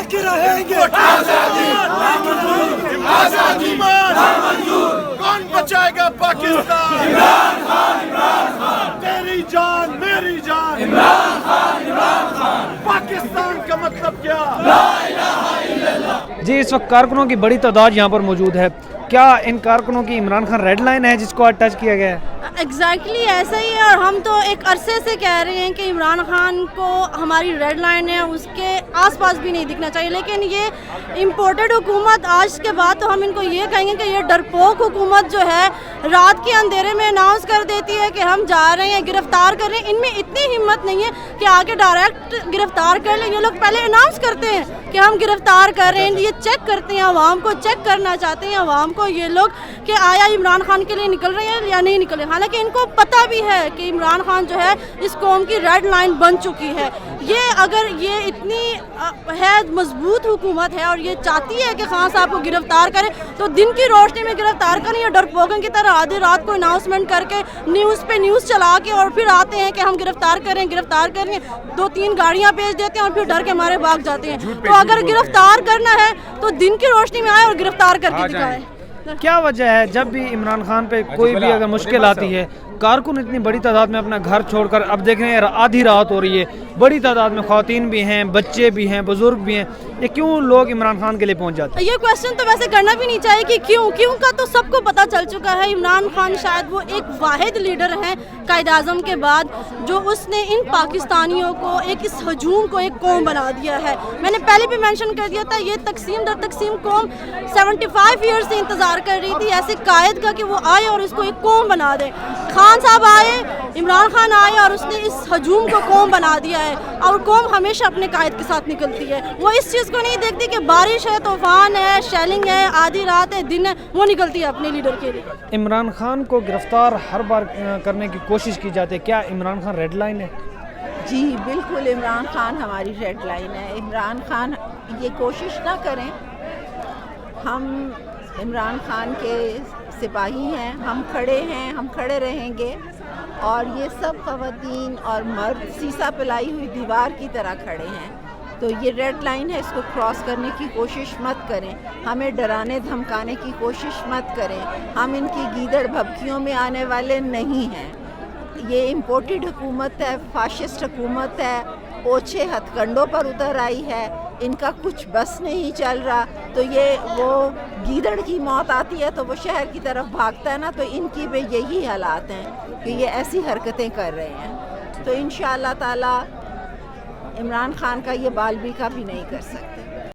लेके रहेंगे आजादी कौन बचाएगा पाकिस्तान? इमरान खान तेरी जान मेरी जान इमरान खान पाकिस्तान का मतलब क्या? जी, इस वक्त कारकुनों की बड़ी तादाद यहाँ पर मौजूद है। क्या इन कारकुनों की इमरान खान रेड लाइन है जिसको आज टच किया गया है? एग्जैक्टली ऐसा ही है, और हम तो एक अरसे से कह रहे हैं कि इमरान खान को हमारी रेड लाइन है, उसके आसपास भी नहीं दिखना चाहिए। लेकिन ये इम्पोर्टेड हुकूमत, आज के बाद तो हम इनको ये कहेंगे कि ये डरपोक हुकूमत जो है रात के अंधेरे में अनाउंस कर देती है कि हम जा रहे हैं, गिरफ्तार कर रहे हैं। इनमें इतनी हिम्मत नहीं है कि आगे डायरेक्ट गिरफ्तार कर लें। ये लोग पहले अनाउंस करते हैं कि हम गिरफ्तार कर रहे हैं, ये चेक करते हैं, आवाम को चेक करना चाहते हैं आवाम को ये लोग कि आया इमरान खान के लिए निकल रहे हैं या नहीं निकल रहे हैं। हालांकि इनको पता भी है कि इमरान खान जो है इस कौम की रेड लाइन बन चुकी है। ये अगर ये इतनी है मजबूत हुकूमत है और ये चाहती है कि खान साहब को गिरफ्तार करें तो दिन की रोशनी में गिरफ्तार करें, या डरपोकों की तरह आधी रात को अनाउंसमेंट करके न्यूज़ पे न्यूज़ चला के और फिर आते हैं कि हम गिरफ्तार करें 2-3 गाड़ियां भेज देते हैं और फिर डर के मारे भाग जाते हैं। तो अगर गिरफ्तार करना है तो दिन की रोशनी में आए और गिरफ्तार करके दिखाए। क्या वजह है जब भी इमरान खान पे कोई भी अगर मुश्किल आती है, कारकुन इतनी बड़ी तादाद में अपना घर छोड़कर, अब देख रहे हैं आधी रात हो रही है, बड़ी तादाद में ख़वातीन भी हैं, बच्चे भी हैं, बुजुर्ग भी हैं, ये क्यों लोग इमरान खान के लिए पहुंच जाते हैं? ये क्वेश्चन तो वैसे करना भी नहीं चाहिए कि क्यों का तो सबको पता चल चुका है। इमरान खान शायद वो एक वाहिद लीडर हैं कायद आज़म के बाद जो उसने इन पाकिस्तानियों को इस हजूम को एक कौम बना दिया है। मैंने पहले भी मेंशन कर दिया था, ये तकसीम दर तकसीम कौम 75 ईयर्स से इंतज़ार कर रही थी ऐसे कायद का कि वो आए और इसको एक कौम बना दे। खान साहब आए, इमरान खान आए और उसने इस हजूम को कौम बना दिया है। और कौम हमेशा अपने कायद के साथ निकलती है, वो इस चीज़ को नहीं देखती कि बारिश है, तूफान है, शेलिंग है, आधी रात है, दिन है, वो निकलती है अपने लीडर के लिए। इमरान खान को गिरफ्तार हर बार करने की कोशिश की जाती है, क्या इमरान खान रेड लाइन है? जी बिल्कुल, इमरान खान हमारी रेड लाइन है। इमरान खान ये कोशिश ना करें, हम इमरान खान के सिपाही हैं, हम खड़े हैं, हम खड़े रहेंगे। और ये सब ख़वातीन और मर्द सीसा पिलाई हुई दीवार की तरह खड़े हैं। तो ये रेड लाइन है, इसको क्रॉस करने की कोशिश मत करें, हमें डराने धमकाने की कोशिश मत करें। हम इनकी गीदड़ भभकियों में आने वाले नहीं हैं। ये इम्पोर्टेड हुकूमत है, फाशिस्ट हुकूमत है, ओछे हथकंडों पर उतर आई है, इनका कुछ बस नहीं चल रहा। तो ये वो गीदड़ की मौत आती है तो वो शहर की तरफ भागता है ना, तो इनकी भी यही हालात हैं कि ये ऐसी हरकतें कर रहे हैं। तो इंशाअल्लाह ताला इमरान खान का ये बाल भी नहीं कर सकते।